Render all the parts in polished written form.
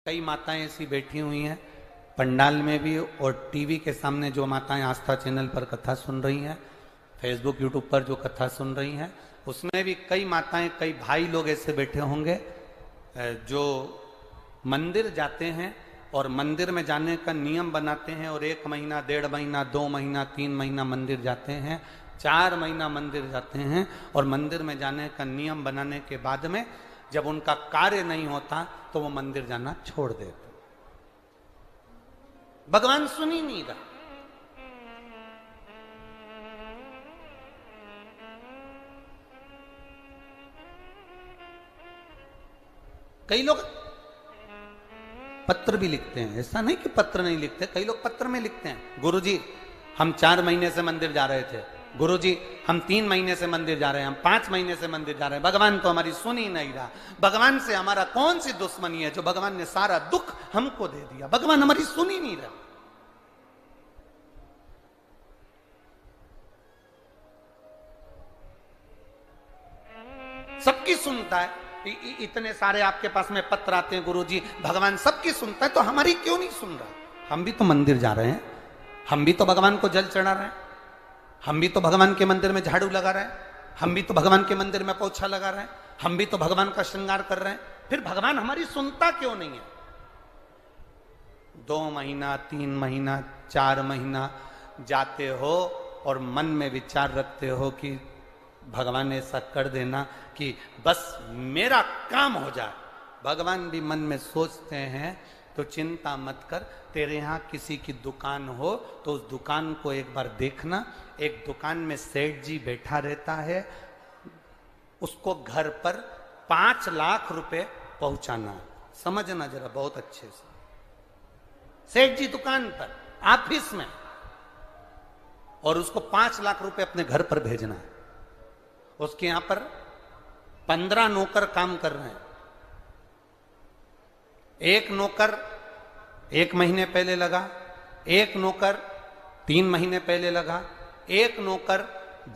कई माताएं ऐसी बैठी हुई हैं पंडाल में भी और टीवी के सामने जो माताएं आस्था चैनल पर कथा सुन रही हैं, फेसबुक यूट्यूब पर जो कथा सुन रही हैं, उसमें भी कई माताएं कई भाई लोग ऐसे बैठे होंगे जो मंदिर जाते हैं और मंदिर में जाने का नियम बनाते हैं और 1 महीना 1.5 महीना 2 महीना 3 महीना मंदिर जाते हैं, 4 महीना मंदिर जाते हैं और मंदिर में जाने का नियम बनाने के बाद में जब उनका कार्य नहीं होता तो वो मंदिर जाना छोड़ देते। भगवान सुन ही नहीं रहा। कई लोग पत्र भी लिखते हैं, ऐसा नहीं कि पत्र नहीं लिखते, कई लोग पत्र में लिखते हैं, गुरुजी हम 4 महीने से मंदिर जा रहे थे, गुरुजी हम 3 महीने से मंदिर जा रहे हैं, हम 5 महीने से मंदिर जा रहे हैं, भगवान तो हमारी सुन ही नहीं रहा। भगवान से हमारा कौन सी दुश्मनी है जो भगवान ने सारा दुख हमको दे दिया, भगवान हमारी सुन ही नहीं रहा। सबकी सुनता है, इतने सारे आपके पास में पत्र आते हैं, गुरुजी भगवान सबकी सुनता है तो हमारी क्यों नहीं सुन रहा। हम भी तो मंदिर जा रहे हैं, हम भी तो भगवान को जल चढ़ा रहे हैं, हम भी तो भगवान के मंदिर में झाड़ू लगा रहे हैं, हम भी तो भगवान के मंदिर में पोछा लगा रहे हैं, हम भी तो भगवान का श्रृंगार कर रहे हैं, फिर भगवान हमारी सुनता क्यों नहीं है। 2 महीना 3 महीना 4 महीना जाते हो और मन में विचार रखते हो कि भगवान ऐसा कर देना कि बस मेरा काम हो जाए। भगवान भी मन में सोचते हैं तो चिंता मत कर, तेरे यहाँ किसी की दुकान हो तो उस दुकान को एक बार देखना। एक दुकान में सेठ जी बैठा रहता है, उसको घर पर 5 लाख रुपए पहुंचाना। समझना जरा बहुत अच्छे से, सेठ जी दुकान पर ऑफिस में और उसको 5 लाख रुपए अपने घर पर भेजना है। उसके यहां पर 15 नौकर काम कर रहे हैं। एक नौकर 1 महीने पहले लगा, एक नौकर 3 महीने पहले लगा, एक नौकर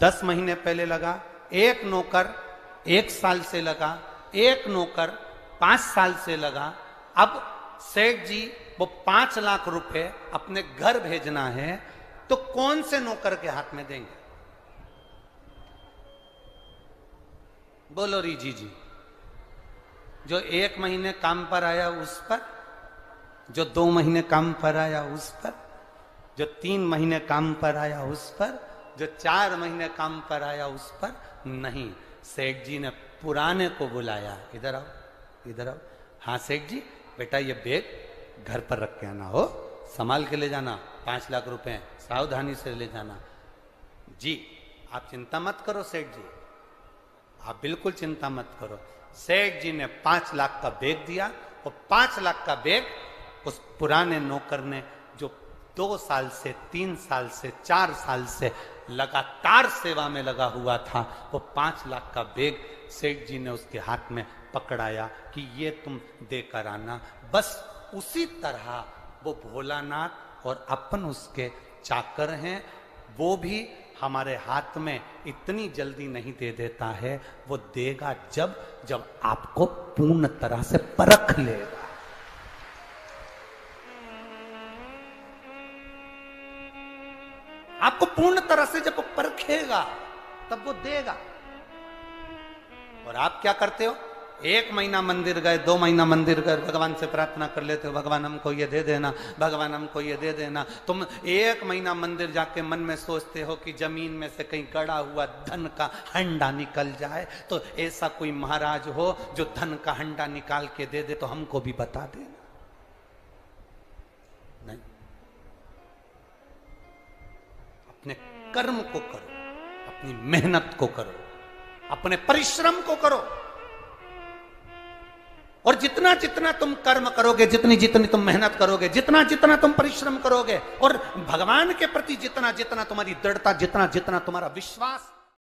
10 महीने पहले लगा, एक नौकर 1 साल से लगा, एक नौकर 5 साल से लगा। अब सेठ जी वो 5 लाख रुपए अपने घर भेजना है तो कौन से नौकर के हाथ में देंगे? बोलो रीजी जी। जो 1 महीने काम पर आया उस पर, जो 2 महीने काम पर आया उस पर, जो 3 महीने काम पर आया उस पर, जो 4 महीने काम पर आया उस पर नहीं। सेठ जी ने पुराने को बुलाया, इधर आओ, इधर आओ। हाँ सेठ जी, बेटा ये बैग घर पर रख के आना, हो संभाल के ले जाना, 5 लाख रुपए सावधानी से ले जाना। जी आप चिंता मत करो सेठ जी, आप बिल्कुल चिंता मत करो। सेठ जी ने 5 लाख का बैग दिया और 5 लाख का बैग उस पुराने नौकर ने जो 2 साल से 3 साल से 4 साल से लगातार सेवा में लगा हुआ था, वो 5 लाख का बैग सेठ जी ने उसके हाथ में पकड़ाया कि ये तुम देकर आना। बस उसी तरह वो भोलानाथ और अपन उसके चाकर हैं, वो भी हमारे हाथ में इतनी जल्दी नहीं दे देता है, वो देगा जब जब आपको पूर्ण तरह से परख लेगा। आपको पूर्ण तरह से जब वो परखेगा तब वो देगा। और आप क्या करते हो? 1 महीना मंदिर गए, 2 महीना मंदिर गए, भगवान से प्रार्थना कर लेते हो, भगवान हमको ये दे देना, भगवान हमको ये दे देना। तुम 1 महीना मंदिर जाके मन में सोचते हो कि जमीन में से कहीं गड़ा हुआ धन का हंडा निकल जाए, तो ऐसा कोई महाराज हो जो धन का हंडा निकाल के दे दे तो हमको भी बता देना। नहीं, अपने कर्म को करो, अपनी मेहनत को करो, अपने परिश्रम को करो। और जितना जितना तुम कर्म करोगे, जितनी जितनी तुम मेहनत करोगे, जितना जितना तुम परिश्रम करोगे और भगवान के प्रति जितना जितना तुम्हारी दृढ़ता, जितना जितना तुम्हारा विश्वास